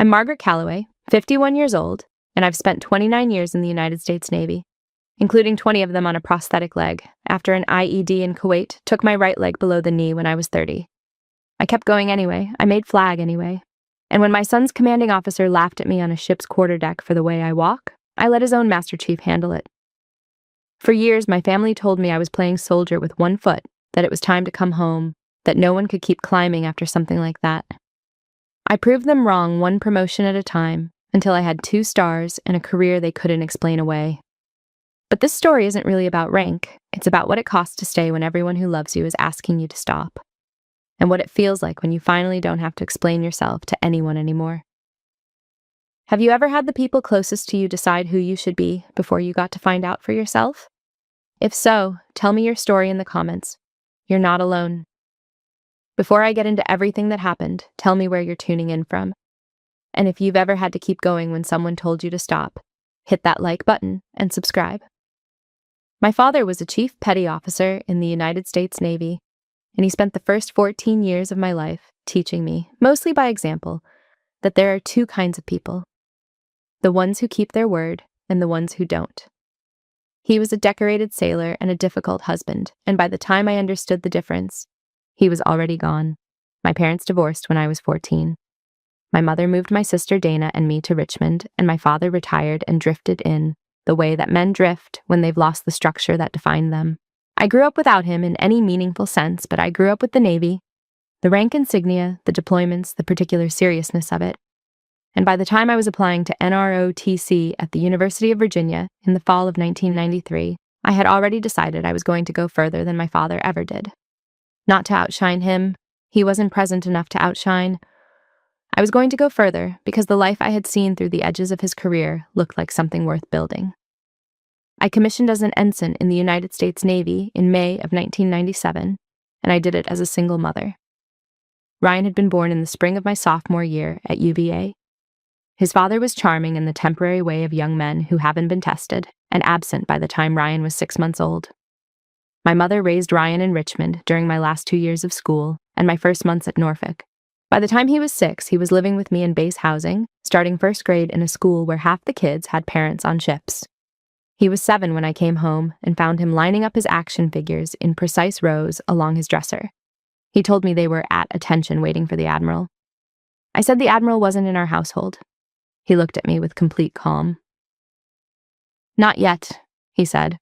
I'm Margaret Calloway, 51 years old, and I've spent 29 years in the United States Navy, including 20 of them on a prosthetic leg, after an IED in Kuwait took my right leg below the knee when I was 30. I kept going anyway. I made flag anyway. And when my son's commanding officer laughed at me on a ship's quarterdeck for the way I walk, I let his own Master Chief handle it. For years, my family told me I was playing soldier with one foot, that it was time to come home, that no one could keep climbing after something like that. I proved them wrong one promotion at a time, until I had 2 stars and a career they couldn't explain away. But this story isn't really about rank. It's about what it costs to stay when everyone who loves you is asking you to stop, and what it feels like when you finally don't have to explain yourself to anyone anymore. Have you ever had the people closest to you decide who you should be before you got to find out for yourself? If so, tell me your story in the comments. You're not alone. Before I get into everything that happened, tell me where you're tuning in from. And if you've ever had to keep going when someone told you to stop, hit that like button and subscribe. My father was a chief petty officer in the United States Navy, and he spent the first 14 years of my life teaching me, mostly by example, that there are 2 kinds of people: the ones who keep their word and the ones who don't. He was a decorated sailor and a difficult husband, and by the time I understood the difference, he was already gone. My parents divorced when I was 14. My mother moved my sister Dana and me to Richmond, and my father retired and drifted in, the way that men drift when they've lost the structure that defined them. I grew up without him in any meaningful sense, but I grew up with the Navy, the rank insignia, the deployments, the particular seriousness of it. And by the time I was applying to NROTC at the University of Virginia in the fall of 1993, I had already decided I was going to go further than my father ever did. Not to outshine him, he wasn't present enough to outshine. I was going to go further because the life I had seen through the edges of his career looked like something worth building. I commissioned as an ensign in the United States Navy in May of 1997, and I did it as a single mother. Ryan had been born in the spring of my sophomore year at UVA. His father was charming in the temporary way of young men who haven't been tested, and absent by the time Ryan was 6 months old. My mother raised Ryan in Richmond during my last 2 years of school and my first months at Norfolk. By the time he was 6, he was living with me in base housing, starting first grade in a school where half the kids had parents on ships. He was 7 when I came home and found him lining up his action figures in precise rows along his dresser. He told me they were at attention waiting for the Admiral. I said the Admiral wasn't in our household. He looked at me with complete calm. "Not yet," he said.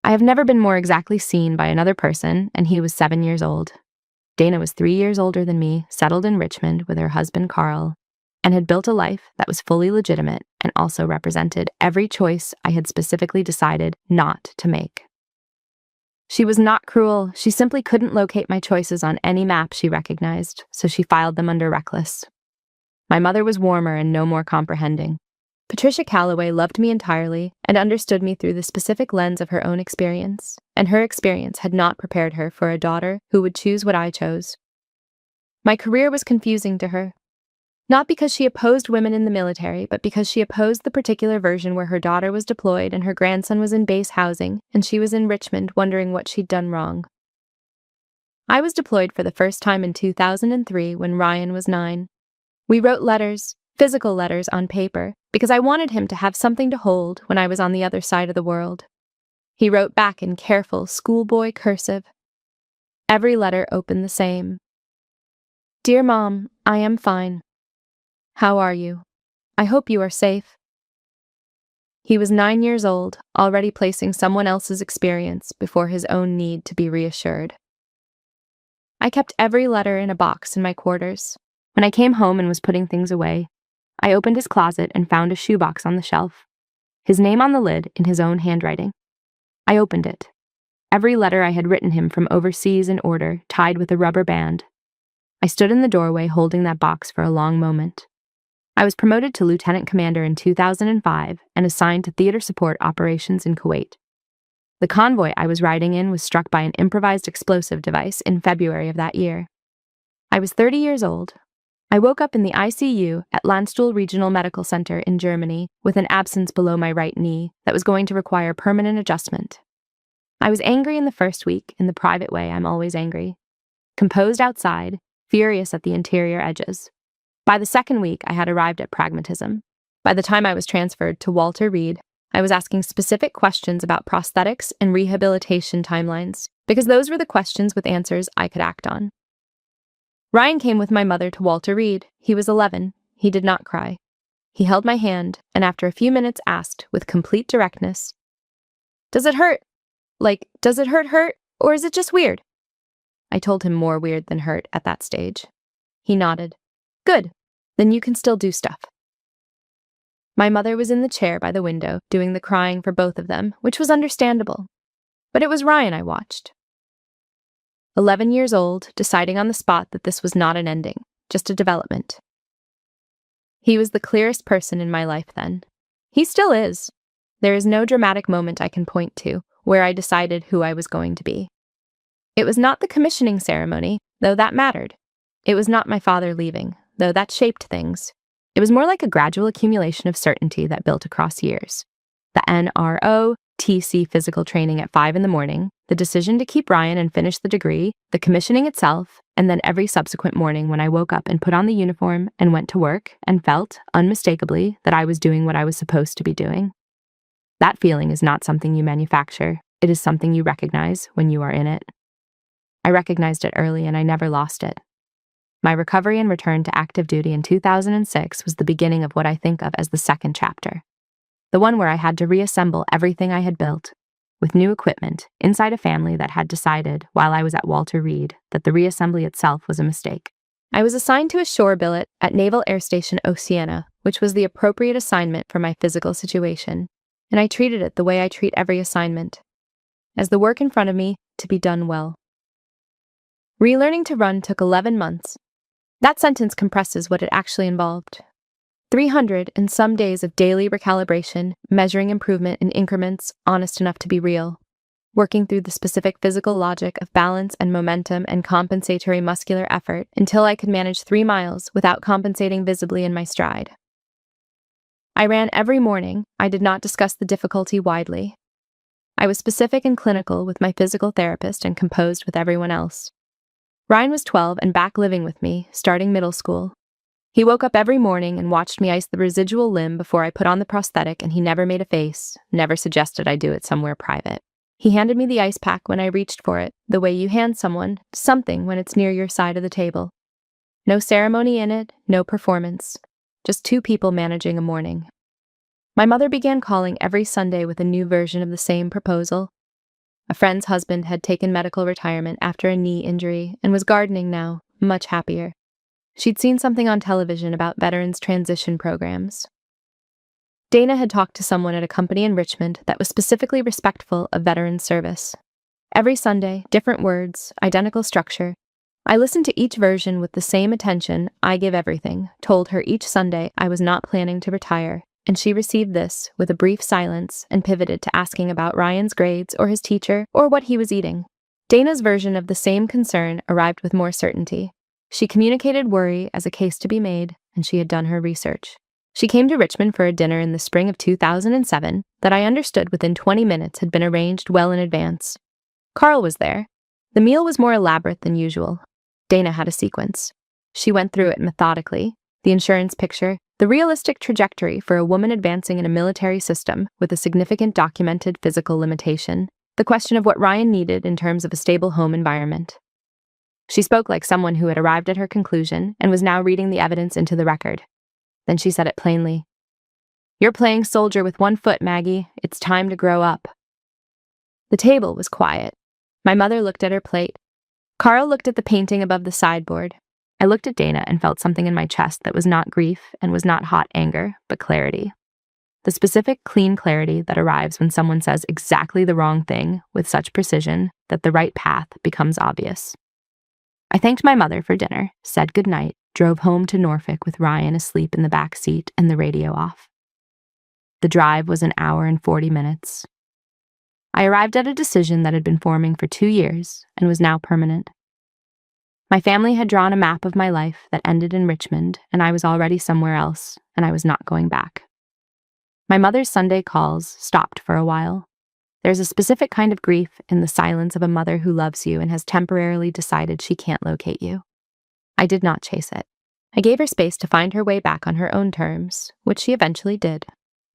I have never been more exactly seen by another person, and he was 7 years old. Dana was 3 years older than me, settled in Richmond with her husband Carl, and had built a life that was fully legitimate and also represented every choice I had specifically decided not to make. She was not cruel. She simply couldn't locate my choices on any map she recognized, so she filed them under reckless. My mother was warmer and no more comprehending. Patricia Calloway loved me entirely and understood me through the specific lens of her own experience, and her experience had not prepared her for a daughter who would choose what I chose. My career was confusing to her, not because she opposed women in the military, but because she opposed the particular version where her daughter was deployed and her grandson was in base housing, and she was in Richmond wondering what she'd done wrong. I was deployed for the first time in 2003 when Ryan was 9. We wrote letters, physical letters on paper, because I wanted him to have something to hold when I was on the other side of the world. He wrote back in careful schoolboy cursive. Every letter opened the same. "Dear Mom, I am fine. How are you? I hope you are safe." He was 9 years old, already placing someone else's experience before his own need to be reassured. I kept every letter in a box in my quarters. When I came home and was putting things away, I opened his closet and found a shoebox on the shelf. His name on the lid in his own handwriting. I opened it. Every letter I had written him from overseas in order, tied with a rubber band. I stood in the doorway holding that box for a long moment. I was promoted to lieutenant commander in 2005 and assigned to theater support operations in Kuwait. The convoy I was riding in was struck by an improvised explosive device in February of that year. I was 30 years old. I woke up in the ICU at Landstuhl Regional Medical Center in Germany with an abscess below my right knee that was going to require permanent adjustment. I was angry in the first week, in the private way I'm always angry. Composed outside, furious at the interior edges. By the second week, I had arrived at pragmatism. By the time I was transferred to Walter Reed, I was asking specific questions about prosthetics and rehabilitation timelines, because those were the questions with answers I could act on. Ryan came with my mother to Walter Reed. He was 11. He did not cry. He held my hand, and after a few minutes asked, with complete directness, "Does it hurt? Does it hurt, or is it just weird?" I told him more weird than hurt at that stage. He nodded. "Good. Then you can still do stuff." My mother was in the chair by the window, doing the crying for both of them, which was understandable. But it was Ryan I watched. 11 years old, deciding on the spot that this was not an ending, just a development. He was the clearest person in my life then. He still is. There is no dramatic moment I can point to where I decided who I was going to be. It was not the commissioning ceremony, though that mattered. It was not my father leaving, though that shaped things. It was more like a gradual accumulation of certainty that built across years. The NROTC physical training at 5 a.m, the decision to keep Ryan and finish the degree, the commissioning itself, and then every subsequent morning when I woke up and put on the uniform and went to work and felt, unmistakably, that I was doing what I was supposed to be doing. That feeling is not something you manufacture. It is something you recognize when you are in it. I recognized it early and I never lost it. My recovery and return to active duty in 2006 was the beginning of what I think of as the second chapter. The one where I had to reassemble everything I had built, with new equipment, inside a family that had decided, while I was at Walter Reed, that the reassembly itself was a mistake. I was assigned to a shore billet at Naval Air Station Oceana, which was the appropriate assignment for my physical situation, and I treated it the way I treat every assignment, as the work in front of me to be done well. Relearning to run took 11 months. That sentence compresses what it actually involved. 300 and some days of daily recalibration, measuring improvement in increments honest enough to be real, working through the specific physical logic of balance and momentum and compensatory muscular effort until I could manage 3 miles without compensating visibly in my stride. I ran every morning. I did not discuss the difficulty widely. I was specific and clinical with my physical therapist and composed with everyone else. Ryan was 12 and back living with me, starting middle school. He woke up every morning and watched me ice the residual limb before I put on the prosthetic, and he never made a face, never suggested I do it somewhere private. He handed me the ice pack when I reached for it, the way you hand someone something when it's near your side of the table. No ceremony in it, no performance. Just 2 people managing a morning. My mother began calling every Sunday with a new version of the same proposal. A friend's husband had taken medical retirement after a knee injury and was gardening now, much happier. She'd seen something on television about veterans' transition programs. Dana had talked to someone at a company in Richmond that was specifically respectful of veterans' service. Every Sunday, different words, identical structure. I listened to each version with the same attention I give everything, told her each Sunday I was not planning to retire, and she received this with a brief silence and pivoted to asking about Ryan's grades or his teacher or what he was eating. Dana's version of the same concern arrived with more certainty. She communicated worry as a case to be made, and she had done her research. She came to Richmond for a dinner in the spring of 2007 that I understood within 20 minutes had been arranged well in advance. Carl was there. The meal was more elaborate than usual. Dana had a sequence. She went through it methodically. The insurance picture, the realistic trajectory for a woman advancing in a military system with a significant documented physical limitation, the question of what Ryan needed in terms of a stable home environment. She spoke like someone who had arrived at her conclusion and was now reading the evidence into the record. Then she said it plainly. "You're playing soldier with 1 foot, Maggie. It's time to grow up." The table was quiet. My mother looked at her plate. Carl looked at the painting above the sideboard. I looked at Dana and felt something in my chest that was not grief and was not hot anger, but clarity. The specific, clean clarity that arrives when someone says exactly the wrong thing with such precision that the right path becomes obvious. I thanked my mother for dinner, said goodnight, drove home to Norfolk with Ryan asleep in the back seat and the radio off. The drive was 1 hour and 40 minutes. I arrived at a decision that had been forming for 2 years and was now permanent. My family had drawn a map of my life that ended in Richmond, and I was already somewhere else, and I was not going back. My mother's Sunday calls stopped for a while. There's a specific kind of grief in the silence of a mother who loves you and has temporarily decided she can't locate you. I did not chase it. I gave her space to find her way back on her own terms, which she eventually did.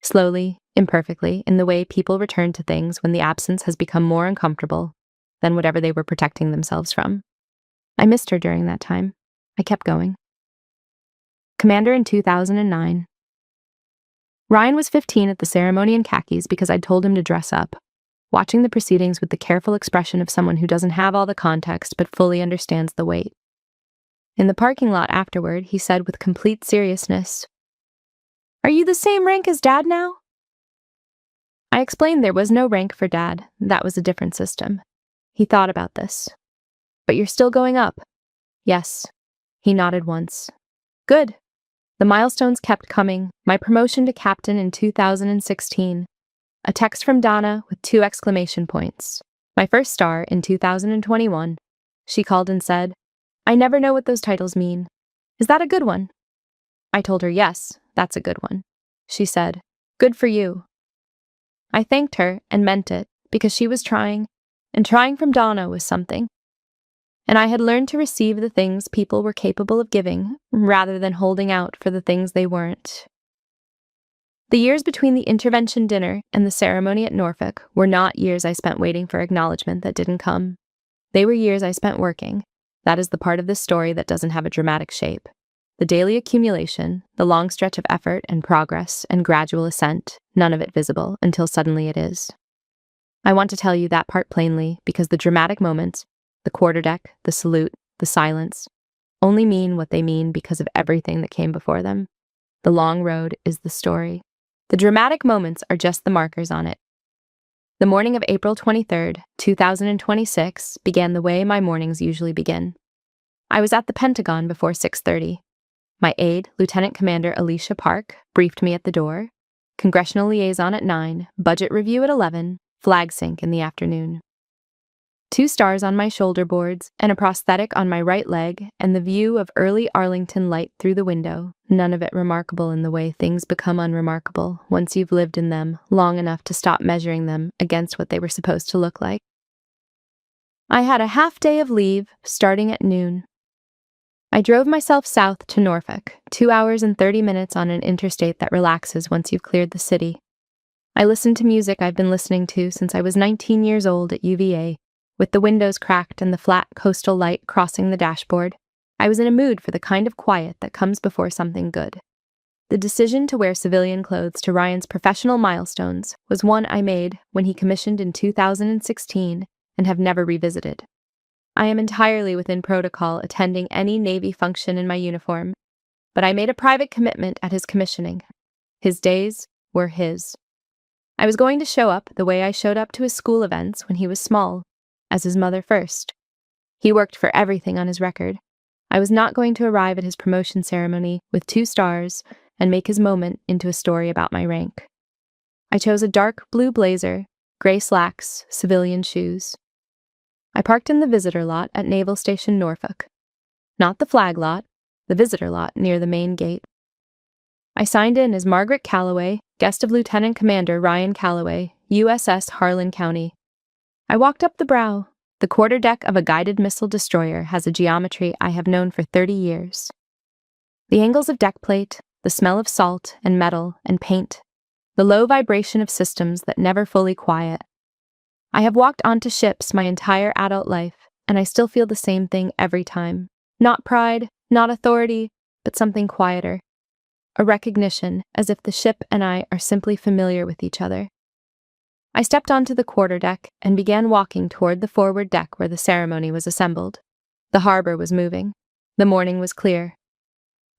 Slowly, imperfectly, in the way people return to things when the absence has become more uncomfortable than whatever they were protecting themselves from. I missed her during that time. I kept going. Commander in 2009. Ryan was 15 at the ceremony in khakis because I'd told him to dress up, watching the proceedings with the careful expression of someone who doesn't have all the context but fully understands the weight. In the parking lot afterward, he said with complete seriousness, "Are you the same rank as Dad now?" I explained there was no rank for Dad. That was a different system. He thought about this. "But you're still going up?" "Yes." He nodded once. "Good." The milestones kept coming. My promotion to captain in 2016. A text from Donna with 2 exclamation points. My first star in 2021. She called and said, "I never know what those titles mean. Is that a good one?" I told her, "Yes, that's a good one." She said, "Good for you." I thanked her and meant it because she was trying, and trying from Donna was something. And I had learned to receive the things people were capable of giving rather than holding out for the things they weren't. The years between the intervention dinner and the ceremony at Norfolk were not years I spent waiting for acknowledgement that didn't come. They were years I spent working. That is the part of this story that doesn't have a dramatic shape. The daily accumulation, the long stretch of effort and progress and gradual ascent, none of it visible until suddenly it is. I want to tell you that part plainly because the dramatic moments, the quarterdeck, the salute, the silence, only mean what they mean because of everything that came before them. The long road is the story. The dramatic moments are just the markers on it. The morning of April 23rd, 2026 began the way my mornings usually begin. I was at the Pentagon before 6:30. My aide, Lieutenant Commander Alicia Park, briefed me at the door. Congressional liaison at 9, budget review at 11, flag sync in the afternoon. 2 stars on my shoulder boards, and a prosthetic on my right leg, and the view of early Arlington light through the window, none of it remarkable in the way things become unremarkable once you've lived in them long enough to stop measuring them against what they were supposed to look like. I had a half day of leave, starting at noon. I drove myself south to Norfolk, 2 hours and 30 minutes on an interstate that relaxes once you've cleared the city. I listened to music I've been listening to since I was 19 years old at UVA, with the windows cracked and the flat coastal light crossing the dashboard. I was in a mood for the kind of quiet that comes before something good. The decision to wear civilian clothes to Ryan's professional milestones was one I made when he commissioned in 2016 and have never revisited. I am entirely within protocol attending any Navy function in my uniform, but I made a private commitment at his commissioning. His days were his. I was going to show up the way I showed up to his school events when he was small, as his mother first. He worked for everything on his record. I was not going to arrive at his promotion ceremony with 2 stars and make his moment into a story about my rank. I chose a dark blue blazer, gray slacks, civilian shoes. I parked in the visitor lot at Naval Station Norfolk. Not the flag lot, the visitor lot near the main gate. I signed in as Margaret Calloway, guest of Lieutenant Commander Ryan Calloway, USS Harlan County. I walked up the brow. The quarterdeck of a guided missile destroyer has a geometry I have known for 30 years. The angles of deck plate, the smell of salt and metal and paint, the low vibration of systems that never fully quiet. I have walked onto ships my entire adult life, and I still feel the same thing every time. Not pride, not authority, but something quieter. A recognition, as if the ship and I are simply familiar with each other. I stepped onto the quarterdeck and began walking toward the forward deck where the ceremony was assembled. The harbor was moving. The morning was clear.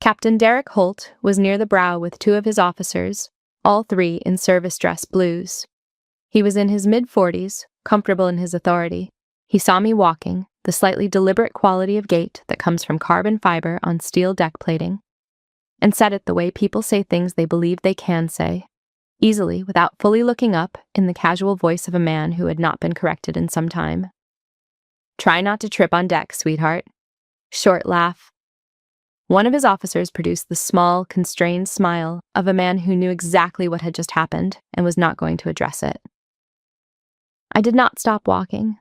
Captain Derek Holt was near the brow with 2 of his officers, all 3 in service dress blues. He was in his mid-40s, comfortable in his authority. He saw me walking, the slightly deliberate quality of gait that comes from carbon fiber on steel deck plating, and said it the way people say things they believe they can say, easily without fully looking up, in the casual voice of a man who had not been corrected in some time. "Try not to trip on deck, sweetheart." Short laugh. One of his officers produced the small, constrained smile of a man who knew exactly what had just happened and was not going to address it. I did not stop walking.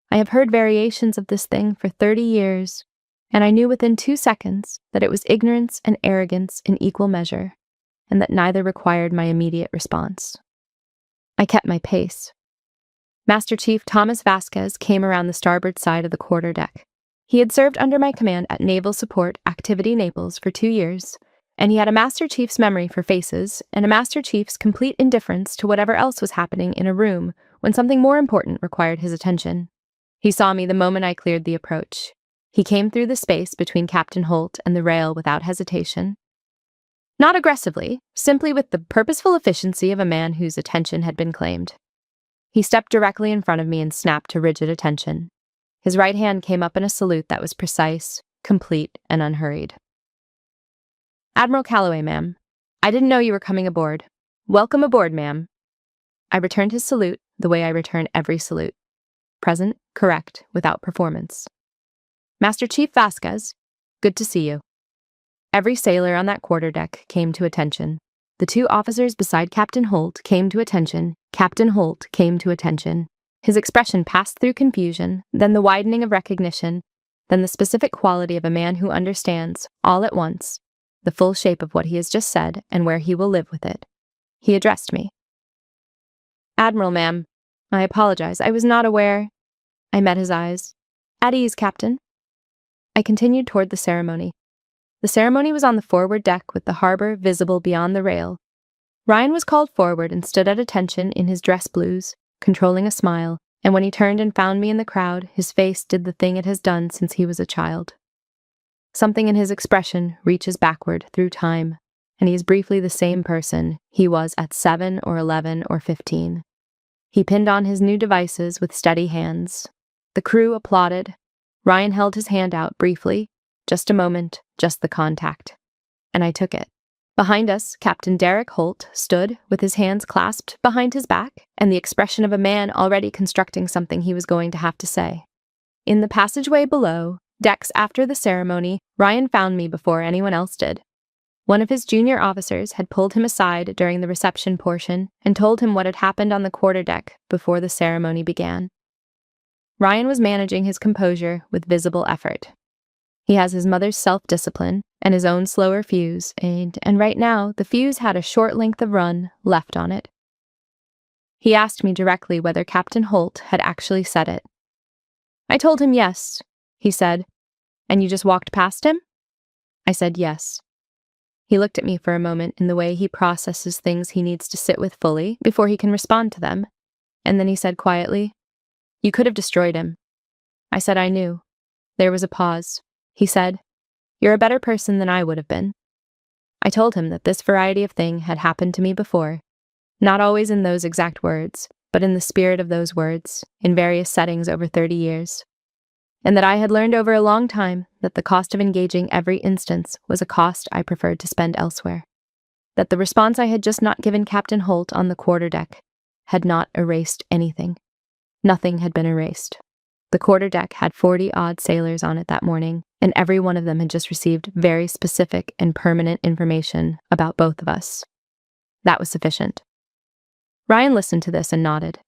I have heard variations of this thing for 30 years, And I knew within 2 seconds that it was ignorance and arrogance in equal measure, and that neither required my immediate response. I kept my pace. Master Chief Thomas Vasquez came around the starboard side of the quarterdeck. He had served under my command at Naval Support Activity Naples for 2 years, and he had a Master Chief's memory for faces and a Master Chief's complete indifference to whatever else was happening in a room when something more important required his attention. He saw me the moment I cleared the approach. He came through the space between Captain Holt and the rail without hesitation. Not aggressively, simply with the purposeful efficiency of a man whose attention had been claimed. He stepped directly in front of me and snapped to rigid attention. His right hand came up in a salute that was precise, complete, and unhurried. "Admiral Calloway, ma'am. I didn't know you were coming aboard. Welcome aboard, ma'am." I returned his salute the way I return every salute. Present, correct, without performance. "Master Chief Vasquez, good to see you." Every sailor on that quarterdeck came to attention. The 2 officers beside Captain Holt came to attention. Captain Holt came to attention. His expression passed through confusion, then the widening of recognition, then the specific quality of a man who understands, all at once, the full shape of what he has just said and where he will live with it. He addressed me. "Admiral, ma'am. I apologize. I was not aware." I met his eyes. "At ease, Captain." I continued toward the ceremony. The ceremony was on the forward deck with the harbor visible beyond the rail. Ryan was called forward and stood at attention in his dress blues, controlling a smile, and when he turned and found me in the crowd, his face did the thing it has done since he was a child. Something in his expression reaches backward through time, and he is briefly the same person he was at 7 or 11 or 15. He pinned on his new devices with steady hands. The crew applauded. Ryan held his hand out briefly, just a moment, just the contact. And I took it. Behind us, Captain Derek Holt stood with his hands clasped behind his back and the expression of a man already constructing something he was going to have to say. In the passageway below, decks after the ceremony, Ryan found me before anyone else did. One of his junior officers had pulled him aside during the reception portion and told him what had happened on the quarterdeck before the ceremony began. Ryan was managing his composure with visible effort. He has his mother's self-discipline and his own slower fuse, and right now the fuse had a short length of run left on it. He asked me directly whether Captain Holt had actually said it. I told him yes, he said. "And you just walked past him?" I said yes. He looked at me for a moment in the way he processes things he needs to sit with fully before he can respond to them, and then he said quietly, "You could have destroyed him." I said I knew. There was a pause. He said, "You're a better person than I would have been." I told him that this variety of thing had happened to me before, not always in those exact words, but in the spirit of those words, in various settings over 30 years, and that I had learned over a long time that the cost of engaging every instance was a cost I preferred to spend elsewhere, that the response I had just not given Captain Holt on the quarterdeck had not erased anything. Nothing had been erased. The quarterdeck had 40-odd sailors on it that morning, and every one of them had just received very specific and permanent information about both of us. That was sufficient. Ryan listened to this and nodded.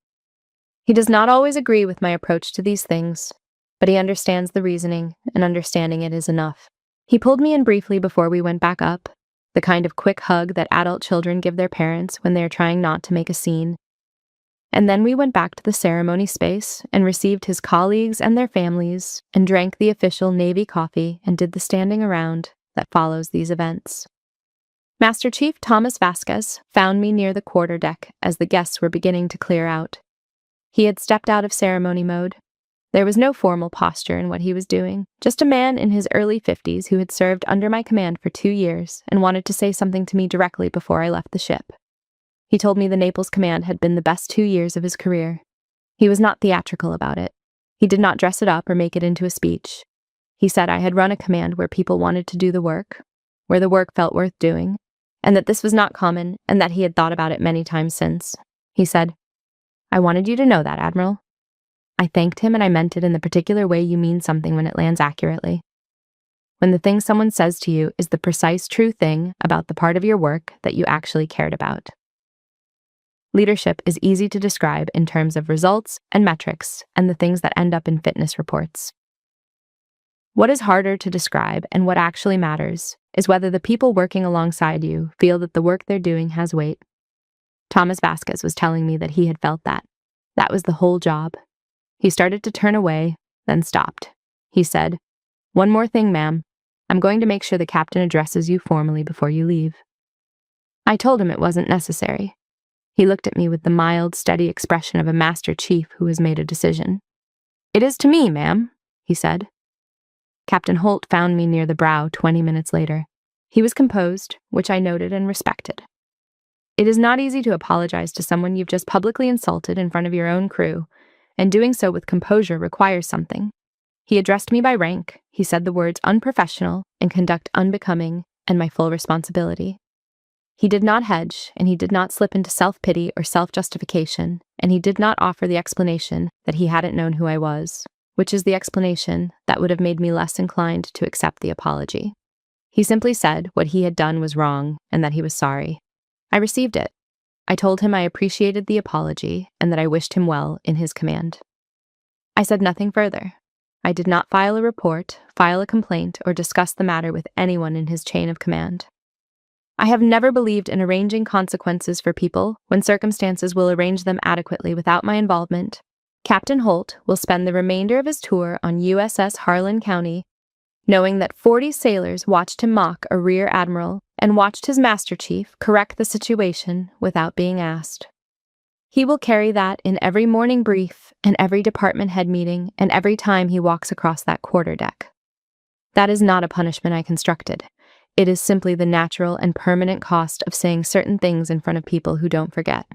He does not always agree with my approach to these things, but he understands the reasoning, and understanding it is enough. He pulled me in briefly before we went back up, the kind of quick hug that adult children give their parents when they are trying not to make a scene. And then we went back to the ceremony space and received his colleagues and their families and drank the official Navy coffee and did the standing around that follows these events. Master Chief Thomas Vasquez found me near the quarterdeck as the guests were beginning to clear out. He had stepped out of ceremony mode. There was no formal posture in what he was doing, just a man in his early 50s who had served under my command for 2 years and wanted to say something to me directly before I left the ship. He told me the Naples command had been the best 2 years of his career. He was not theatrical about it. He did not dress it up or make it into a speech. He said I had run a command where people wanted to do the work, where the work felt worth doing, and that this was not common and that he had thought about it many times since. He said, "I wanted you to know that, Admiral." I thanked him and I meant it in the particular way you mean something when it lands accurately. When the thing someone says to you is the precise true thing about the part of your work that you actually cared about. Leadership is easy to describe in terms of results and metrics and the things that end up in fitness reports. What is harder to describe and what actually matters is whether the people working alongside you feel that the work they're doing has weight. Thomas Vasquez was telling me that he had felt that. That was the whole job. He started to turn away, then stopped. He said, "One more thing, ma'am. I'm going to make sure the captain addresses you formally before you leave." I told him it wasn't necessary. He looked at me with the mild, steady expression of a master chief who has made a decision. "It is to me, ma'am," he said. Captain Holt found me near the brow 20 minutes later. He was composed, which I noted and respected. It is not easy to apologize to someone you've just publicly insulted in front of your own crew, and doing so with composure requires something. He addressed me by rank. He said the words unprofessional and conduct unbecoming and my full responsibility. He did not hedge, and he did not slip into self-pity or self-justification, and he did not offer the explanation that he hadn't known who I was, which is the explanation that would have made me less inclined to accept the apology. He simply said what he had done was wrong and that he was sorry. I received it. I told him I appreciated the apology and that I wished him well in his command. I said nothing further. I did not file a report, file a complaint, or discuss the matter with anyone in his chain of command. I have never believed in arranging consequences for people when circumstances will arrange them adequately without my involvement. Captain Holt will spend the remainder of his tour on USS Harlan County, knowing that 40 sailors watched him mock a rear admiral and watched his master chief correct the situation without being asked. He will carry that in every morning brief and every department head meeting and every time he walks across that quarterdeck. That is not a punishment I constructed. It is simply the natural and permanent cost of saying certain things in front of people who don't forget.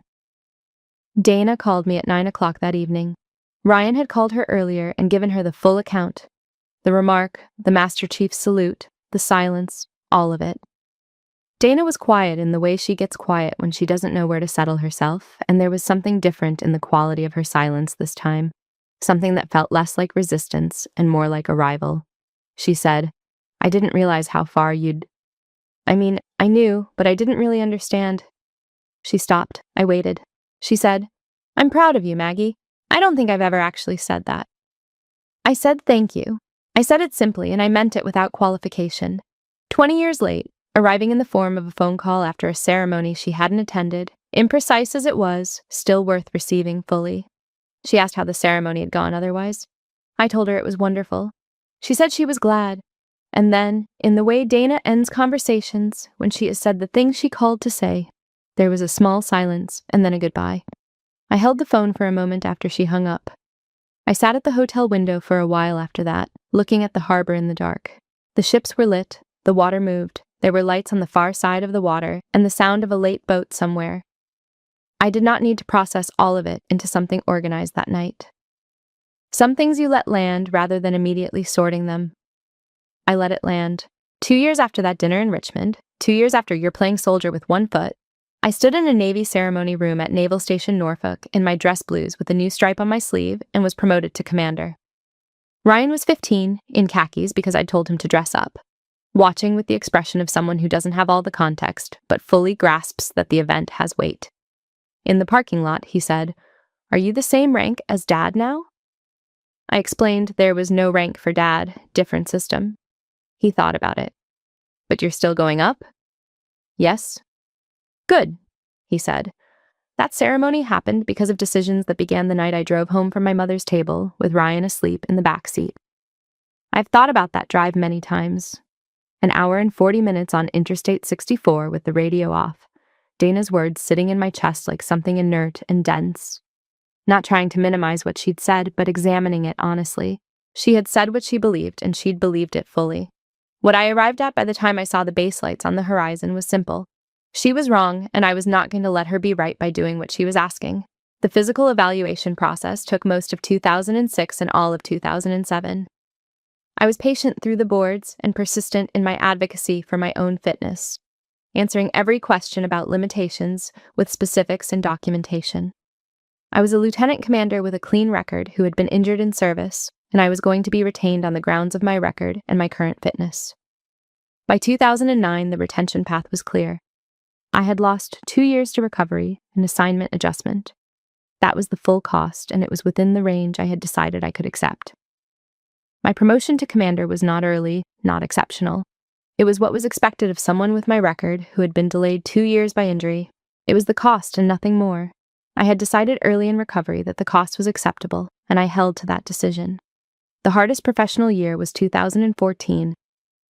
Dana called me at 9 o'clock that evening. Ryan had called her earlier and given her the full account. The remark, the Master Chief's salute, the silence, all of it. Dana was quiet in the way she gets quiet when she doesn't know where to settle herself, and there was something different in the quality of her silence this time, something that felt less like resistance and more like arrival. She said, "I didn't realize how far I knew, but I didn't really understand." She stopped. I waited. She said, "I'm proud of you, Maggie. I don't think I've ever actually said that." I said thank you. I said it simply, and I meant it without qualification. 20 years late, arriving in the form of a phone call after a ceremony she hadn't attended, imprecise as it was, still worth receiving fully. She asked how the ceremony had gone otherwise. I told her it was wonderful. She said she was glad. And then, in the way Dana ends conversations, when she has said the thing she called to say, there was a small silence and then a goodbye. I held the phone for a moment after she hung up. I sat at the hotel window for a while after that, looking at the harbor in the dark. The ships were lit, the water moved, there were lights on the far side of the water, and the sound of a late boat somewhere. I did not need to process all of it into something organized that night. Some things you let land rather than immediately sorting them. I let it land. 2 years after that dinner in Richmond, 2 years after you're playing soldier with one foot, I stood in a Navy ceremony room at Naval Station Norfolk in my dress blues with a new stripe on my sleeve and was promoted to commander. Ryan was 15, in khakis because I'd told him to dress up, watching with the expression of someone who doesn't have all the context, but fully grasps that the event has weight. In the parking lot, he said, "Are you the same rank as Dad now?" I explained there was no rank for Dad, different system. He thought about it. "But you're still going up?" "Yes." "Good," he said. That ceremony happened because of decisions that began the night I drove home from my mother's table, with Ryan asleep in the back seat. I've thought about that drive many times. An hour and 40 minutes on Interstate 64 with the radio off, Dana's words sitting in my chest like something inert and dense. Not trying to minimize what she'd said, but examining it honestly. She had said what she believed, and she'd believed it fully. What I arrived at by the time I saw the base lights on the horizon was simple. She was wrong, and I was not going to let her be right by doing what she was asking. The physical evaluation process took most of 2006 and all of 2007. I was patient through the boards and persistent in my advocacy for my own fitness, answering every question about limitations with specifics and documentation. I was a lieutenant commander with a clean record who had been injured in service, and I was going to be retained on the grounds of my record and my current fitness. By 2009, the retention path was clear. I had lost 2 years to recovery and assignment adjustment. That was the full cost, and it was within the range I had decided I could accept. My promotion to commander was not early, not exceptional. It was what was expected of someone with my record who had been delayed 2 years by injury. It was the cost and nothing more. I had decided early in recovery that the cost was acceptable, and I held to that decision. The hardest professional year was 2014.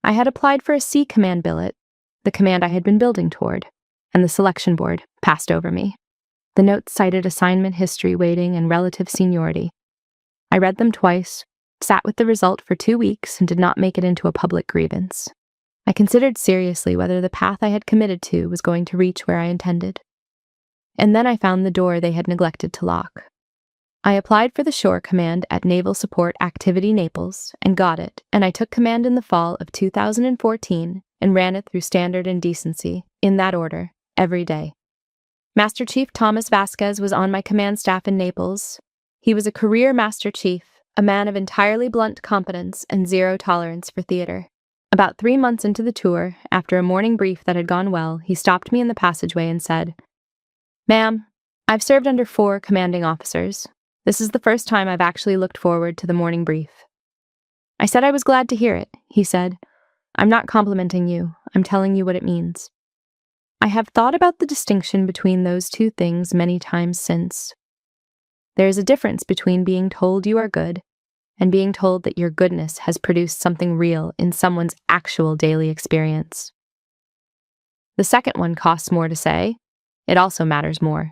I had applied for a C command billet, the command I had been building toward, and the selection board passed over me. The notes cited assignment history weighting and relative seniority. I read them twice, sat with the result for 2 weeks, and did not make it into a public grievance. I considered seriously whether the path I had committed to was going to reach where I intended. And then I found the door they had neglected to lock. I applied for the shore command at Naval Support Activity Naples and got it, and I took command in the fall of 2014 and ran it through standard and decency, in that order, every day. Master Chief Thomas Vasquez was on my command staff in Naples. He was a career Master Chief, a man of entirely blunt competence and zero tolerance for theater. About 3 months into the tour, after a morning brief that had gone well, he stopped me in the passageway and said, "Ma'am, I've served under 4 commanding officers. This is the first time I've actually looked forward to the morning brief." I said I was glad to hear it. He said, "I'm not complimenting you. I'm telling you what it means." I have thought about the distinction between those two things many times since. There is a difference between being told you are good and being told that your goodness has produced something real in someone's actual daily experience. The second one costs more to say. It also matters more.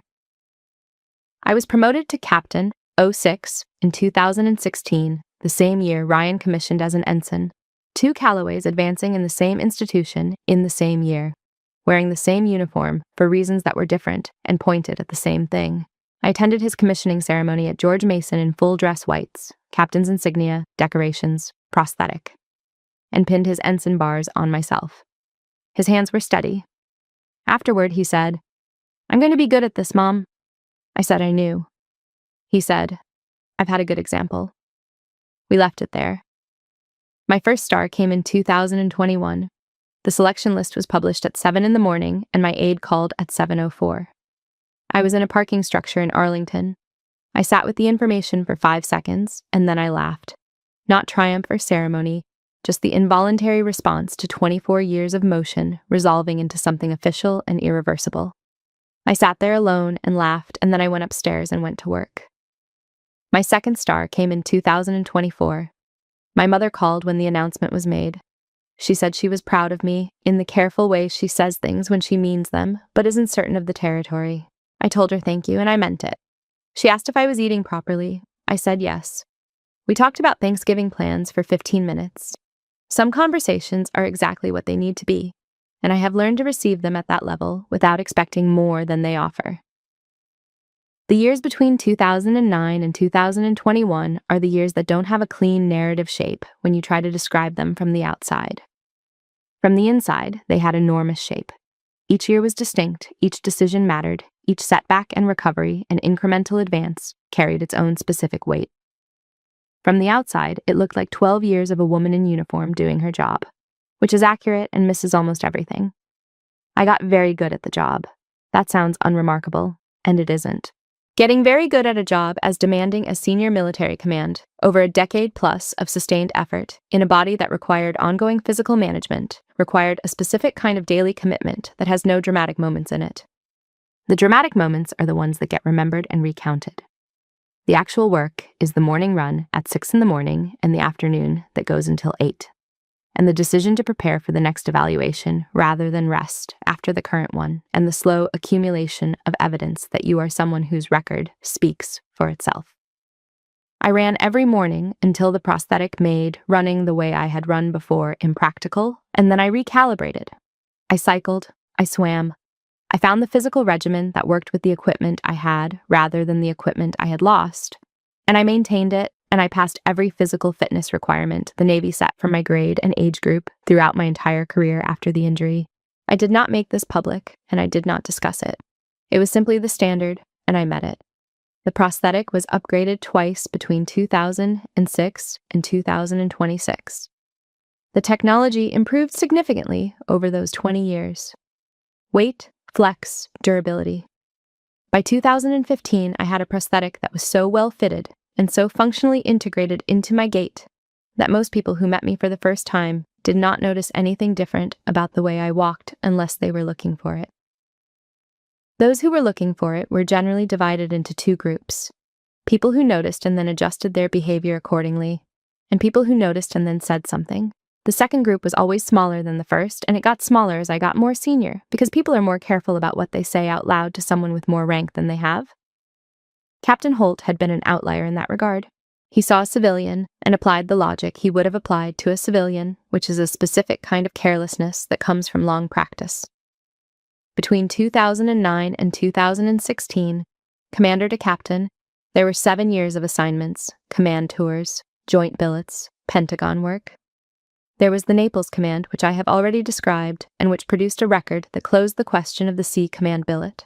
I was promoted to Captain 06 in 2016, the same year Ryan commissioned as an ensign, 2 Callaways advancing in the same institution in the same year, wearing the same uniform for reasons that were different and pointed at the same thing. I attended his commissioning ceremony at George Mason in full dress whites, captain's insignia, decorations, prosthetic, and pinned his ensign bars on myself. His hands were steady. Afterward, he said, "I'm going to be good at this, Mom." I said I knew. He said, "I've had a good example." We left it there. My first star came in 2021. The selection list was published at 7 in the morning, and my aide called at 7:04. I was in a parking structure in Arlington. I sat with the information for 5 seconds, and then I laughed. Not triumph or ceremony, just the involuntary response to 24 years of motion resolving into something official and irreversible. I sat there alone and laughed, and then I went upstairs and went to work. My second star came in 2024. My mother called when the announcement was made. She said she was proud of me, in the careful way she says things when she means them, but isn't certain of the territory. I told her thank you, and I meant it. She asked if I was eating properly. I said yes. We talked about Thanksgiving plans for 15 minutes. Some conversations are exactly what they need to be, and I have learned to receive them at that level without expecting more than they offer. The years between 2009 and 2021 are the years that don't have a clean narrative shape when you try to describe them from the outside. From the inside, they had enormous shape. Each year was distinct, each decision mattered, each setback and recovery and incremental advance carried its own specific weight. From the outside, it looked like 12 years of a woman in uniform doing her job, which is accurate and misses almost everything. I got very good at the job. That sounds unremarkable, and it isn't. Getting very good at a job as demanding a senior military command over a decade plus of sustained effort in a body that required ongoing physical management required a specific kind of daily commitment that has no dramatic moments in it. The dramatic moments are the ones that get remembered and recounted. The actual work is the morning run at 6 in the morning and the afternoon that goes until 8. And the decision to prepare for the next evaluation rather than rest after the current one, and the slow accumulation of evidence that you are someone whose record speaks for itself. I ran every morning until the prosthetic made running the way I had run before impractical, and then I recalibrated. I cycled, I swam, I found the physical regimen that worked with the equipment I had rather than the equipment I had lost, and I maintained it. And I passed every physical fitness requirement the Navy set for my grade and age group throughout my entire career after the injury. I did not make this public, and I did not discuss it. It was simply the standard, and I met it. The prosthetic was upgraded twice between 2006 and 2026. The technology improved significantly over those 20 years. Weight, flex, durability. By 2015, I had a prosthetic that was so well fitted and so functionally integrated into my gait that most people who met me for the first time did not notice anything different about the way I walked unless they were looking for it. Those who were looking for it were generally divided into two groups: people who noticed and then adjusted their behavior accordingly, and people who noticed and then said something. The second group was always smaller than the first, and it got smaller as I got more senior, because people are more careful about what they say out loud to someone with more rank than they have. Captain Holt had been an outlier in that regard. He saw a civilian and applied the logic he would have applied to a civilian, which is a specific kind of carelessness that comes from long practice. Between 2009 and 2016, commander to captain, there were 7 years of assignments, command tours, joint billets, Pentagon work. There was the Naples Command, which I have already described, and which produced a record that closed the question of the Sea Command billet.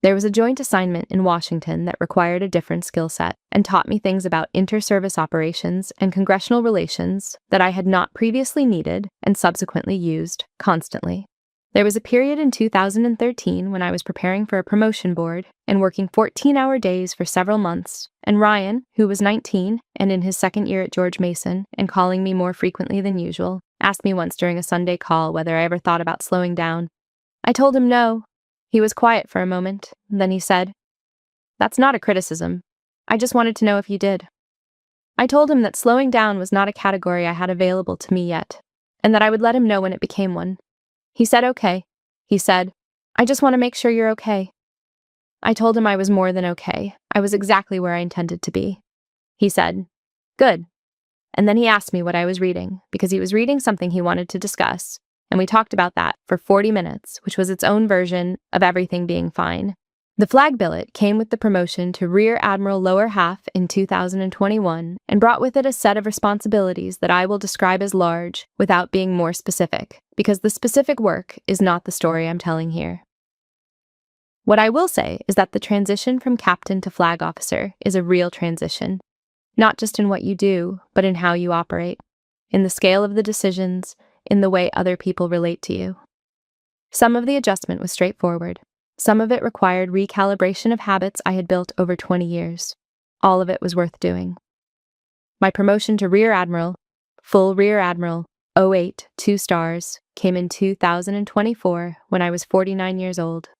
There was a joint assignment in Washington that required a different skill set and taught me things about inter-service operations and congressional relations that I had not previously needed and subsequently used constantly. There was a period in 2013 when I was preparing for a promotion board and working 14-hour days for several months, and Ryan, who was 19 and in his second year at George Mason and calling me more frequently than usual, asked me once during a Sunday call whether I ever thought about slowing down. I told him no. He was quiet for a moment, then he said, "That's not a criticism. I just wanted to know if you did." I told him that slowing down was not a category I had available to me yet, and that I would let him know when it became one. He said okay. He said, "I just want to make sure you're okay." I told him I was more than okay. I was exactly where I intended to be. He said, "Good." And then he asked me what I was reading, because he was reading something he wanted to discuss, and we talked about that for 40 minutes, which was its own version of everything being fine. The flag billet came with the promotion to Rear Admiral Lower Half in 2021 and brought with it a set of responsibilities that I will describe as large without being more specific, because the specific work is not the story I'm telling here. What I will say is that the transition from captain to flag officer is a real transition, not just in what you do, but in how you operate, in the scale of the decisions, in the way other people relate to you. Some of the adjustment was straightforward. Some of it required recalibration of habits I had built over 20 years. All of it was worth doing. My promotion to Rear Admiral, full Rear Admiral, 08, 2 stars, came in 2024 when I was 49 years old.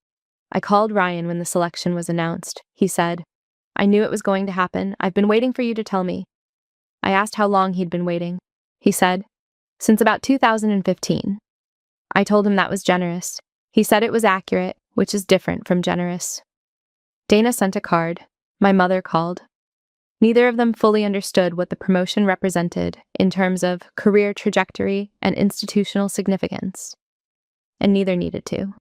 I called Ryan when the selection was announced. He said, "I knew it was going to happen. I've been waiting for you to tell me." I asked how long he'd been waiting. He said, "Since about 2015. I told him that was generous. He said it was accurate, which is different from generous. Dana sent a card. My mother called. Neither of them fully understood what the promotion represented in terms of career trajectory and institutional significance, and neither needed to.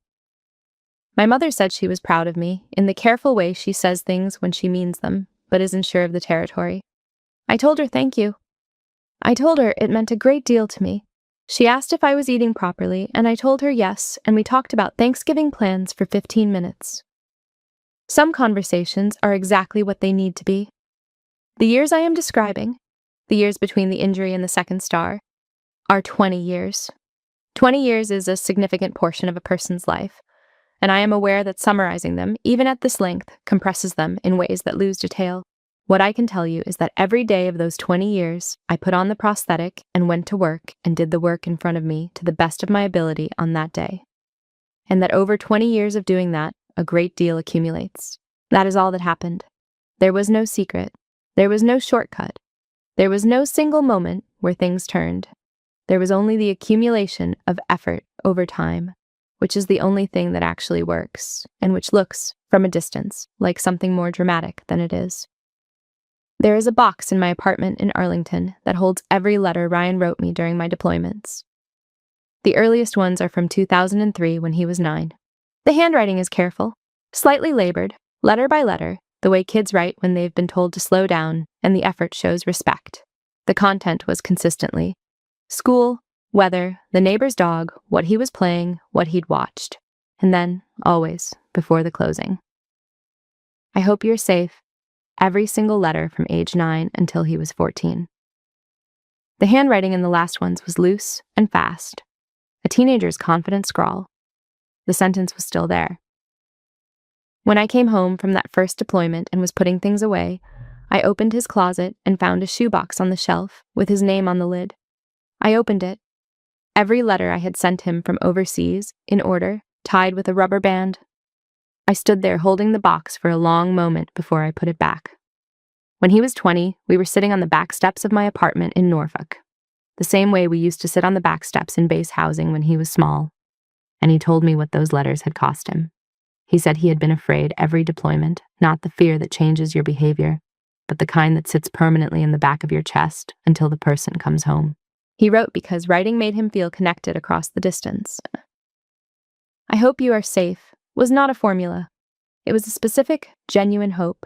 My mother said she was proud of me in the careful way she says things when she means them, but isn't sure of the territory. I told her thank you. I told her it meant a great deal to me. She asked if I was eating properly, and I told her yes, and we talked about Thanksgiving plans for 15 minutes. Some conversations are exactly what they need to be. The years I am describing, the years between the injury and the second star, are 20 years. 20 years is a significant portion of a person's life, and I am aware that summarizing them, even at this length, compresses them in ways that lose detail. What I can tell you is that every day of those 20 years, I put on the prosthetic and went to work and did the work in front of me to the best of my ability on that day. And that over 20 years of doing that, a great deal accumulates. That is all that happened. There was no secret. There was no shortcut. There was no single moment where things turned. There was only the accumulation of effort over time, which is the only thing that actually works, and which looks, from a distance, like something more dramatic than it is. There is a box in my apartment in Arlington that holds every letter Ryan wrote me during my deployments. The earliest ones are from 2003 when he was 9. The handwriting is careful, slightly labored, letter by letter, the way kids write when they've been told to slow down, and the effort shows respect. The content was consistently school, weather, the neighbor's dog, what he was playing, what he'd watched, and then, always, before the closing. I hope you're safe. Every single letter from age 9 until he was 14. The handwriting in the last ones was loose and fast, a teenager's confident scrawl. The sentence was still there. When I came home from that first deployment and was putting things away, I opened his closet and found a shoebox on the shelf with his name on the lid. I opened it. Every letter I had sent him from overseas, in order, tied with a rubber band. I stood there holding the box for a long moment before I put it back. When he was 20, we were sitting on the back steps of my apartment in Norfolk, the same way we used to sit on the back steps in base housing when he was small, and he told me what those letters had cost him. He said he had been afraid every deployment, not the fear that changes your behavior, but the kind that sits permanently in the back of your chest until the person comes home. He wrote because writing made him feel connected across the distance. I hope you are safe was not a formula. It was a specific, genuine hope,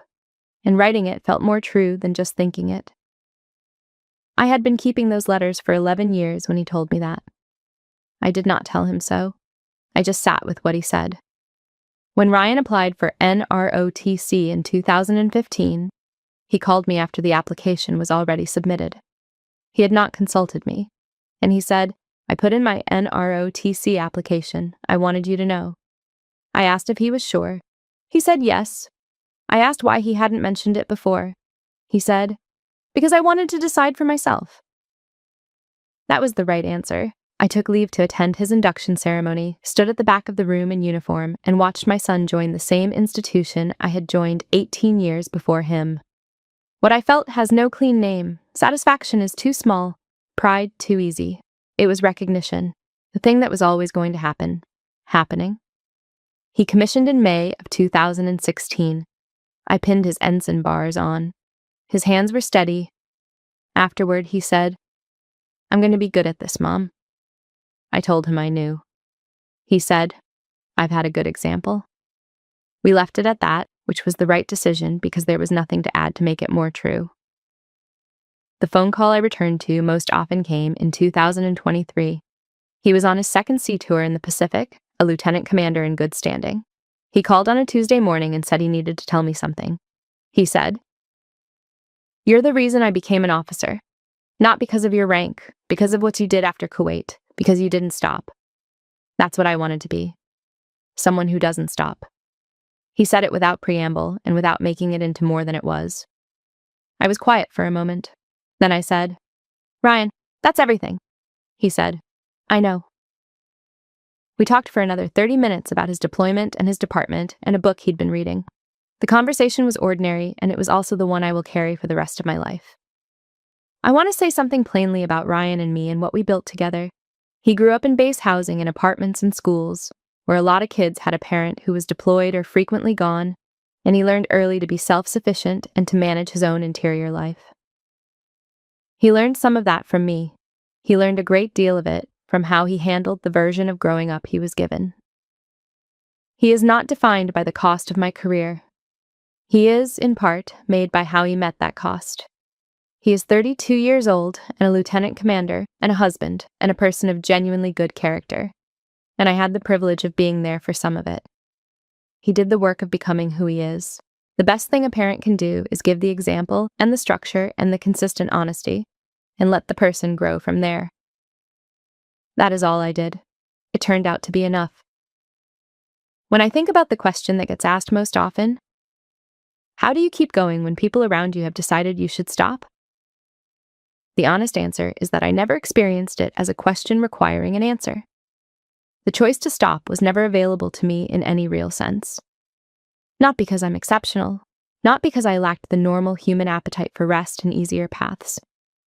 and writing it felt more true than just thinking it. I had been keeping those letters for 11 years when he told me that. I did not tell him so. I just sat with what he said. When Ryan applied for NROTC in 2015, he called me after the application was already submitted. He had not consulted me, and he said, "I put in my NROTC application. I wanted you to know." I asked if he was sure. He said yes. I asked why he hadn't mentioned it before. He said, "Because I wanted to decide for myself." That was the right answer. I took leave to attend his induction ceremony, stood at the back of the room in uniform, and watched my son join the same institution I had joined 18 years before him. What I felt has no clean name. Satisfaction is too small, pride too easy. It was recognition, the thing that was always going to happen, happening. He commissioned in May of 2016. I pinned his ensign bars on. His hands were steady. Afterward, he said, "I'm going to be good at this, Mom." I told him I knew. He said, "I've had a good example." We left it at that, which was the right decision because there was nothing to add to make it more true. The phone call I returned to most often came in 2023. He was on his second sea tour in the Pacific, a lieutenant commander in good standing. He called on a Tuesday morning and said he needed to tell me something. He said, "You're the reason I became an officer. Not because of your rank, because of what you did after Kuwait, because you didn't stop. That's what I wanted to be. Someone who doesn't stop." He said it without preamble and without making it into more than it was. I was quiet for a moment. Then I said, "Ryan, that's everything." He said, "I know." We talked for another 30 minutes about his deployment and his department and a book he'd been reading. The conversation was ordinary, and it was also the one I will carry for the rest of my life. I want to say something plainly about Ryan and me and what we built together. He grew up in base housing in apartments and schools, where a lot of kids had a parent who was deployed or frequently gone, and he learned early to be self-sufficient and to manage his own interior life. He learned some of that from me. He learned a great deal of it from how he handled the version of growing up he was given. He is not defined by the cost of my career. He is, in part, made by how he met that cost. He is 32 years old and a lieutenant commander and a husband and a person of genuinely good character, and I had the privilege of being there for some of it. He did the work of becoming who he is. The best thing a parent can do is give the example and the structure and the consistent honesty, and let the person grow from there. That is all I did. It turned out to be enough. When I think about the question that gets asked most often, how do you keep going when people around you have decided you should stop? The honest answer is that I never experienced it as a question requiring an answer. The choice to stop was never available to me in any real sense. Not because I'm exceptional, not because I lacked the normal human appetite for rest and easier paths,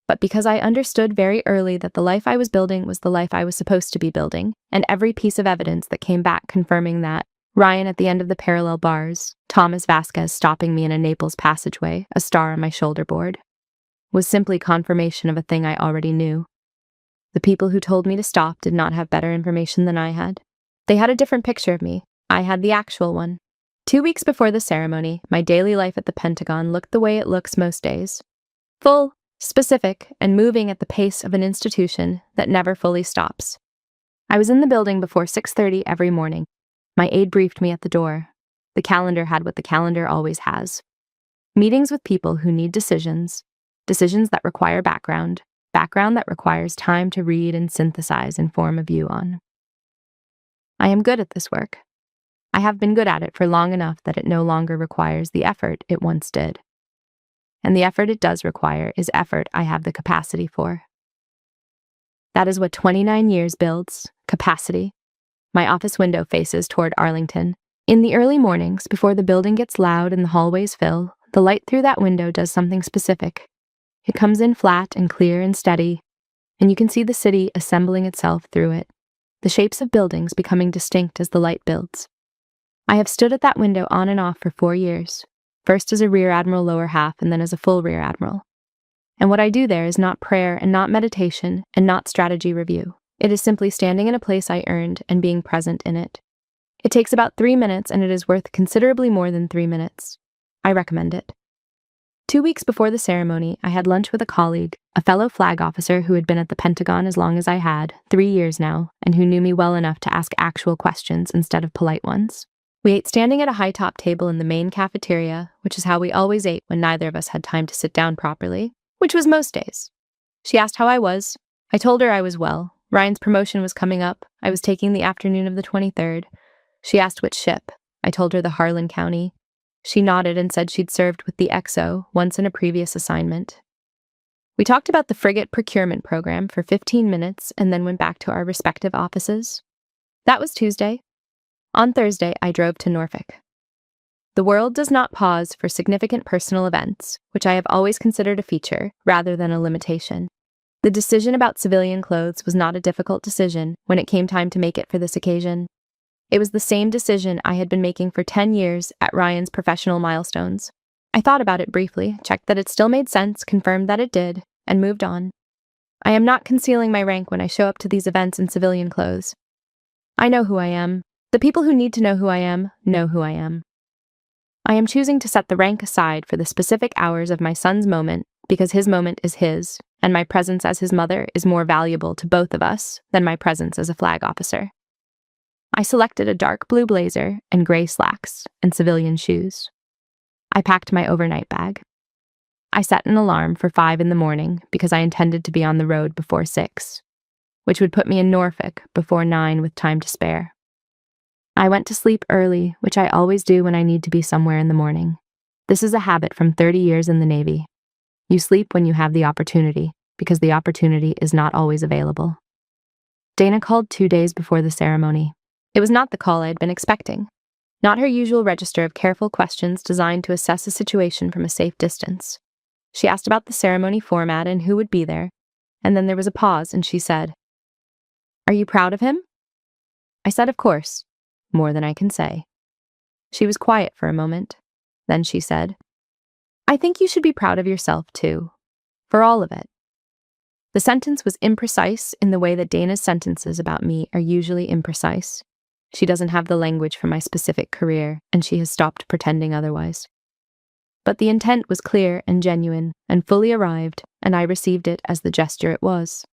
but because I understood very early that the life I was building was the life I was supposed to be building, and every piece of evidence that came back confirming that, Ryan at the end of the parallel bars, Thomas Vasquez stopping me in a Naples passageway, a star on my shoulder board, was simply confirmation of a thing I already knew. The people who told me to stop did not have better information than I had. They had a different picture of me. I had the actual one. 2 weeks before the ceremony, my daily life at the Pentagon looked the way it looks most days. Full, specific, and moving at the pace of an institution that never fully stops. I was in the building before 6:30 every morning. My aide briefed me at the door. The calendar had what the calendar always has. Meetings with people who need decisions that require background that requires time to read and synthesize and form a view on. I am good at this work. I have been good at it for long enough that it no longer requires the effort it once did. and the effort it does require is effort I have the capacity for. That is what 29 years builds, capacity. My office window faces toward Arlington. In the early mornings, before the building gets loud and the hallways fill, the light through that window does something specific. It comes in flat and clear and steady, and you can see the city assembling itself through it, the shapes of buildings becoming distinct as the light builds. I have stood at that window on and off for 4 years, first as a rear admiral lower half and then as a full rear admiral. And what I do there is not prayer and not meditation and not strategy review. It is simply standing in a place I earned and being present in it. It takes about 3 minutes and it is worth considerably more than 3 minutes. I recommend it. 2 weeks before the ceremony, I had lunch with a colleague, a fellow flag officer who had been at the Pentagon as long as I had, 3 years now, and who knew me well enough to ask actual questions instead of polite ones. We ate standing at a high-top table in the main cafeteria, which is how we always ate when neither of us had time to sit down properly, which was most days. She asked how I was. I told her I was well. Ryan's promotion was coming up. I was taking the afternoon of the 23rd. She asked which ship. I told her the Harlan County. She nodded and said she'd served with the XO once in a previous assignment. We talked about the frigate procurement program for 15 minutes and then went back to our respective offices. That was Tuesday. On Thursday, I drove to Norfolk. The world does not pause for significant personal events, which I have always considered a feature rather than a limitation. The decision about civilian clothes was not a difficult decision when it came time to make it for this occasion. It was the same decision I had been making for 10 years at Ryan's professional milestones. I thought about it briefly, checked that it still made sense, confirmed that it did, and moved on. I am not concealing my rank when I show up to these events in civilian clothes. I know who I am. The people who need to know who I am know who I am. I am choosing to set the rank aside for the specific hours of my son's moment because his moment is his, and my presence as his mother is more valuable to both of us than my presence as a flag officer. I selected a dark blue blazer and gray slacks and civilian shoes. I packed my overnight bag. I set an alarm for 5 in the morning because I intended to be on the road before 6, which would put me in Norfolk before 9 with time to spare. I went to sleep early, which I always do when I need to be somewhere in the morning. This is a habit from 30 years in the Navy. You sleep when you have the opportunity, because the opportunity is not always available. Dana called 2 days before the ceremony. It was not the call I had been expecting. Not her usual register of careful questions designed to assess a situation from a safe distance. She asked about the ceremony format and who would be there, and then there was a pause and she said, "Are you proud of him?" I said, "Of course. More than I can say." She was quiet for a moment. Then she said, "I think you should be proud of yourself, too. For all of it." The sentence was imprecise in the way that Dana's sentences about me are usually imprecise. She doesn't have the language for my specific career, and she has stopped pretending otherwise. But the intent was clear and genuine, and fully arrived, and I received it as the gesture it was.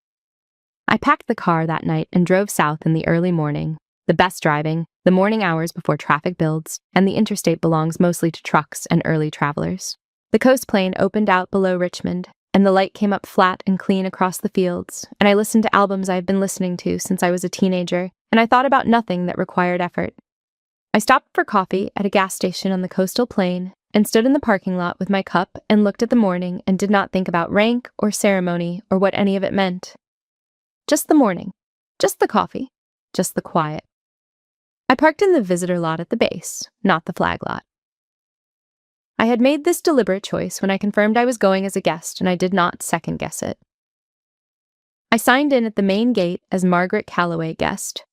I packed the car that night and drove south in the early morning, the best driving, the morning hours before traffic builds, and the interstate belongs mostly to trucks and early travelers. The coast plain opened out below Richmond, and the light came up flat and clean across the fields, and I listened to albums I have been listening to since I was a teenager, and I thought about nothing that required effort. I stopped for coffee at a gas station on the coastal plain and stood in the parking lot with my cup and looked at the morning and did not think about rank or ceremony or what any of it meant. Just the morning, just the coffee, just the quiet. I parked in the visitor lot at the base, not the flag lot. I had made this deliberate choice when I confirmed I was going as a guest, and I did not second-guess it. I signed in at the main gate as Margaret Calloway guest.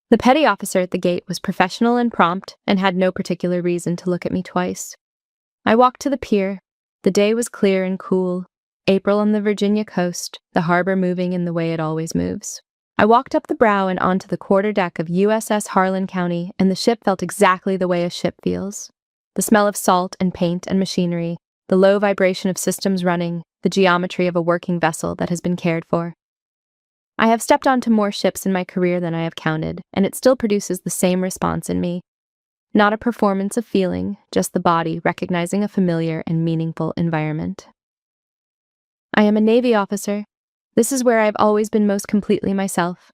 The petty officer at the gate was professional and prompt and had no particular reason to look at me twice. I walked to the pier. The day was clear and cool. April on the Virginia coast, the harbor moving in the way it always moves. I walked up the brow and onto the quarterdeck of USS Harlan County, and the ship felt exactly the way a ship feels. The smell of salt and paint and machinery, the low vibration of systems running, the geometry of a working vessel that has been cared for. I have stepped onto more ships in my career than I have counted, and it still produces the same response in me. Not a performance of feeling, just the body recognizing a familiar and meaningful environment. I am a Navy officer. This is where I've always been most completely myself.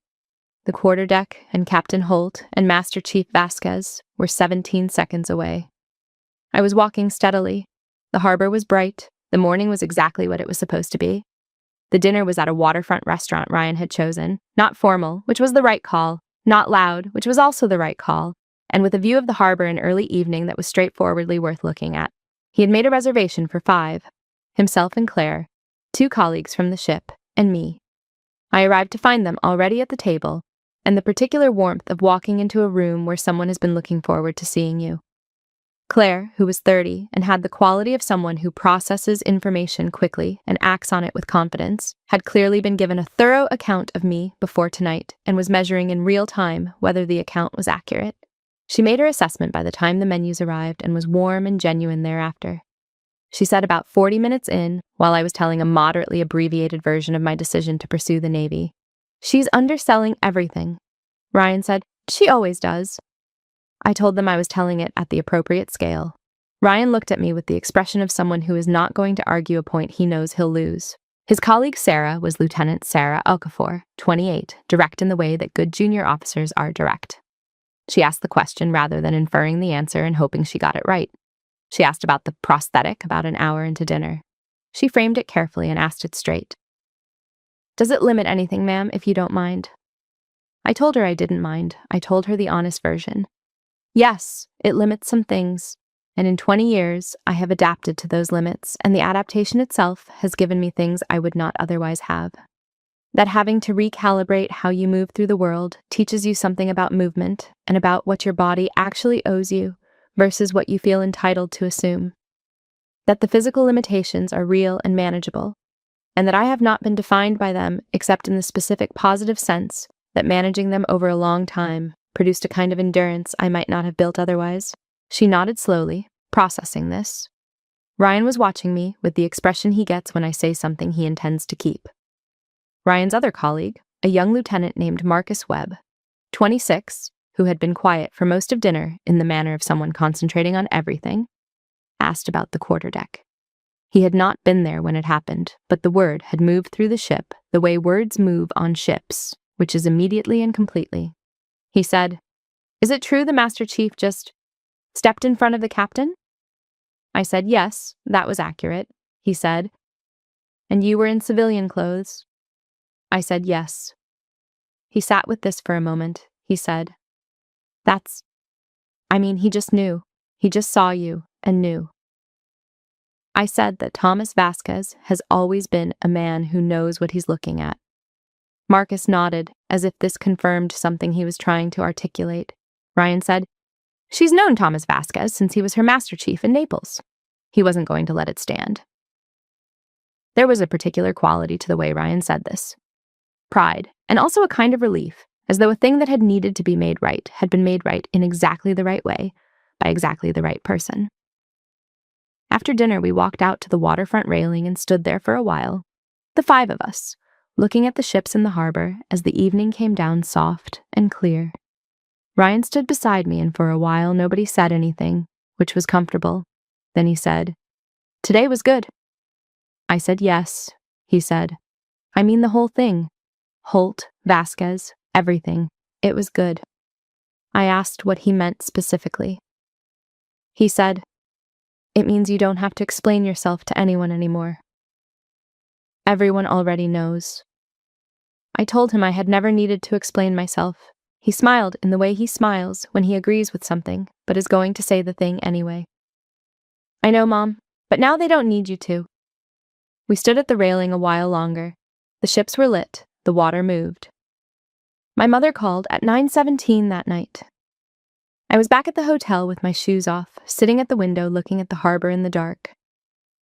The quarterdeck and Captain Holt and Master Chief Vasquez were 17 seconds away. I was walking steadily. The harbor was bright, The morning was exactly what it was supposed to be. The dinner was at a waterfront restaurant Ryan had chosen, not formal, which was the right call, not loud, which was also the right call, and with a view of the harbor in early evening that was straightforwardly worth looking at. He had made a reservation for 5, himself and Claire, 2 colleagues from the ship, and me. I arrived to find them already at the table, and the particular warmth of walking into a room where someone has been looking forward to seeing you. Claire, who was 30 and had the quality of someone who processes information quickly and acts on it with confidence, had clearly been given a thorough account of me before tonight and was measuring in real time whether the account was accurate. She made her assessment by the time the menus arrived and was warm and genuine thereafter. She said about 40 minutes in, while I was telling a moderately abbreviated version of my decision to pursue the Navy, "She's underselling everything." Ryan said, "She always does." I told them I was telling it at the appropriate scale. Ryan looked at me with the expression of someone who is not going to argue a point he knows he'll lose. His colleague Sarah was Lieutenant Sarah Okafor, 28, direct in the way that good junior officers are direct. She asked the question rather than inferring the answer and hoping she got it right. She asked about the prosthetic about an hour into dinner. She framed it carefully and asked it straight. "Does it limit anything, ma'am, if you don't mind?" I told her I didn't mind. I told her the honest version. Yes, it limits some things, and in 20 years, I have adapted to those limits, and the adaptation itself has given me things I would not otherwise have. That having to recalibrate how you move through the world teaches you something about movement and about what your body actually owes you versus what you feel entitled to assume. That the physical limitations are real and manageable, and that I have not been defined by them except in the specific positive sense that managing them over a long time produced a kind of endurance I might not have built otherwise. She nodded slowly, processing this. Ryan was watching me with the expression he gets when I say something he intends to keep. Ryan's other colleague, a young lieutenant named Marcus Webb, 26, who had been quiet for most of dinner in the manner of someone concentrating on everything, asked about the quarterdeck. He had not been there when it happened, but the word had moved through the ship the way words move on ships, which is immediately and completely. He said, "Is it true the Master Chief just stepped in front of the captain?" I said, "Yes, that was accurate." He said, "And you were in civilian clothes?" I said, "Yes." He sat with this for a moment. He said, he just knew. He just saw you and knew." I said that Thomas Vasquez has always been a man who knows what he's looking at. Marcus nodded, as if this confirmed something he was trying to articulate. Ryan said, "She's known Thomas Vasquez since he was her Master Chief in Naples." He wasn't going to let it stand. There was a particular quality to the way Ryan said this. Pride, and also a kind of relief, as though a thing that had needed to be made right had been made right in exactly the right way, by exactly the right person. After dinner, we walked out to the waterfront railing and stood there for a while, the 5 of us, looking at the ships in the harbor as the evening came down soft and clear. Ryan stood beside me, and for a while nobody said anything, which was comfortable. Then he said, "Today was good." I said, "Yes," he said. "I mean the whole thing. Holt, Vasquez, everything. It was good." I asked what he meant specifically. He said, "It means you don't have to explain yourself to anyone anymore. Everyone already knows." I told him I had never needed to explain myself. He smiled in the way he smiles when he agrees with something, but is going to say the thing anyway. "I know, Mom, but now they don't need you to." We stood at the railing a while longer. The ships were lit, the water moved. My mother called at 9:17 that night. I was back at the hotel with my shoes off, sitting at the window looking at the harbor in the dark.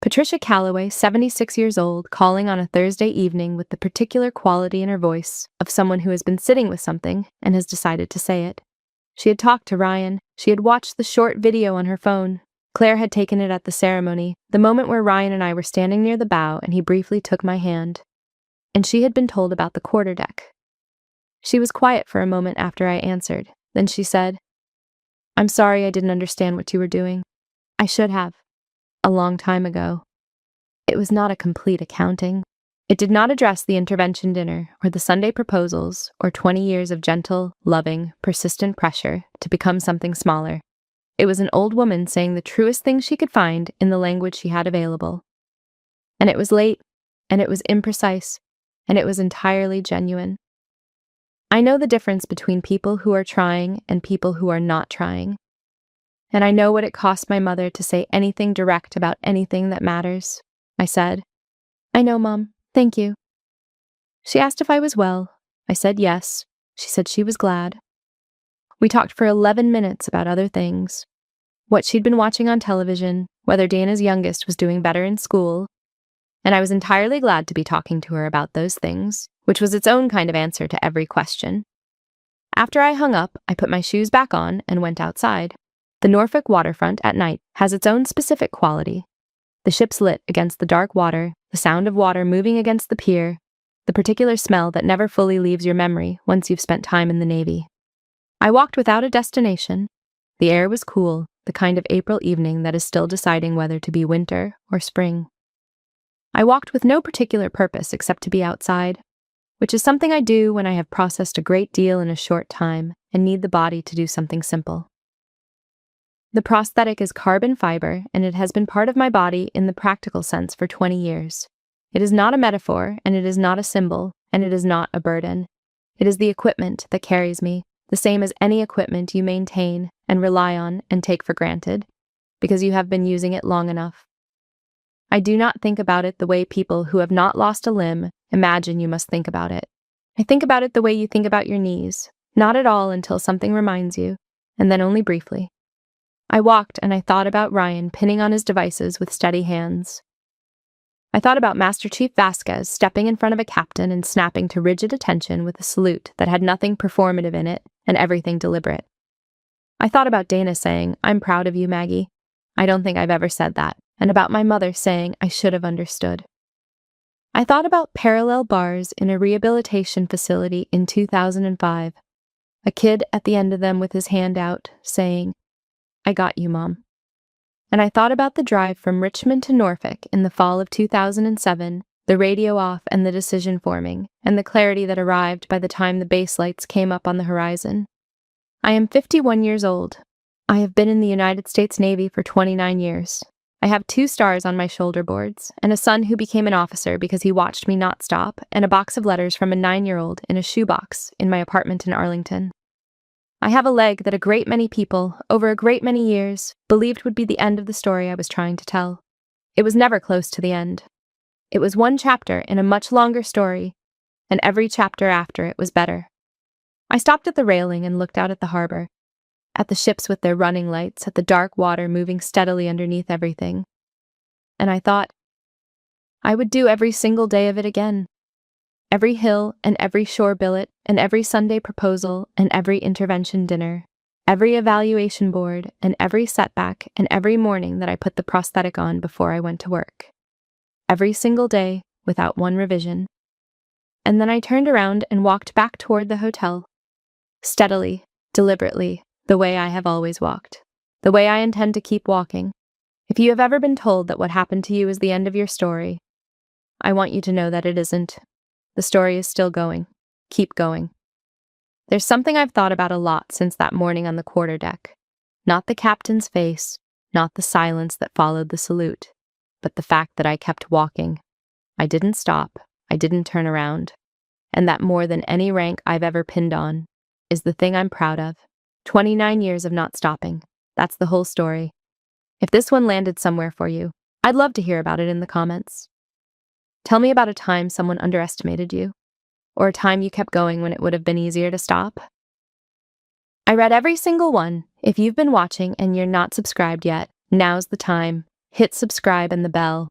Patricia Calloway, 76 years old, calling on a Thursday evening with the particular quality in her voice of someone who has been sitting with something and has decided to say it. She had talked to Ryan. She had watched the short video on her phone. Claire had taken it at the ceremony, the moment where Ryan and I were standing near the bow and he briefly took my hand. And she had been told about the quarterdeck. She was quiet for a moment after I answered. Then she said, "I'm sorry I didn't understand what you were doing. I should have. A long time ago." It was not a complete accounting. It did not address the intervention dinner or the Sunday proposals or 20 years of gentle, loving, persistent pressure to become something smaller. It was an old woman saying the truest thing she could find in the language she had available. And it was late, and it was imprecise, and it was entirely genuine. I know the difference between people who are trying and people who are not trying. And I know what it cost my mother to say anything direct about anything that matters. I said, "I know, Mom. Thank you." She asked if I was well. I said yes. She said she was glad. We talked for 11 minutes about other things. What she'd been watching on television, whether Dana's youngest was doing better in school, and I was entirely glad to be talking to her about those things, which was its own kind of answer to every question. After I hung up, I put my shoes back on and went outside. The Norfolk waterfront at night has its own specific quality. The ships lit against the dark water, the sound of water moving against the pier, the particular smell that never fully leaves your memory once you've spent time in the Navy. I walked without a destination. The air was cool, the kind of April evening that is still deciding whether to be winter or spring. I walked with no particular purpose except to be outside, which is something I do when I have processed a great deal in a short time and need the body to do something simple. The prosthetic is carbon fiber, and it has been part of my body in the practical sense for 20 years. It is not a metaphor, and it is not a symbol, and it is not a burden. It is the equipment that carries me, the same as any equipment you maintain and rely on and take for granted, because you have been using it long enough. I do not think about it the way people who have not lost a limb imagine you must think about it. I think about it the way you think about your knees, not at all until something reminds you, and then only briefly. I walked and I thought about Ryan pinning on his devices with steady hands. I thought about Master Chief Vasquez stepping in front of a captain and snapping to rigid attention with a salute that had nothing performative in it and everything deliberate. I thought about Dana saying, "I'm proud of you, Maggie." I don't think I've ever said that, and about my mother saying I should have understood. I thought about parallel bars in a rehabilitation facility in 2005, a kid at the end of them with his hand out, saying, "I got you, Mom." And I thought about the drive from Richmond to Norfolk in the fall of 2007, the radio off and the decision forming, and the clarity that arrived by the time the base lights came up on the horizon. I am 51 years old. I have been in the United States Navy for 29 years. I have 2 stars on my shoulder boards, and a son who became an officer because he watched me not stop, and a box of letters from a 9-year-old in a shoebox in my apartment in Arlington. I have a leg that a great many people, over a great many years, believed would be the end of the story I was trying to tell. It was never close to the end. It was one chapter in a much longer story, and every chapter after it was better. I stopped at the railing and looked out at the harbor, at the ships with their running lights, at the dark water moving steadily underneath everything. And I thought, I would do every single day of it again. Every hill and every shore billet and every Sunday proposal and every intervention dinner, every evaluation board and every setback and every morning that I put the prosthetic on before I went to work. Every single day without one revision. And then I turned around and walked back toward the hotel. Steadily, deliberately, the way I have always walked. The way I intend to keep walking. If you have ever been told that what happened to you is the end of your story, I want you to know that it isn't. The story is still going. Keep going. There's something I've thought about a lot since that morning on the quarterdeck. Not the captain's face, not the silence that followed the salute, but the fact that I kept walking. I didn't stop. I didn't turn around. And that more than any rank I've ever pinned on is the thing I'm proud of. 29 years of not stopping. That's the whole story. If this one landed somewhere for you, I'd love to hear about it in the comments. Tell me about a time someone underestimated you, or a time you kept going when it would have been easier to stop. I read every single one. If you've been watching and you're not subscribed yet, now's the time. Hit subscribe and the bell.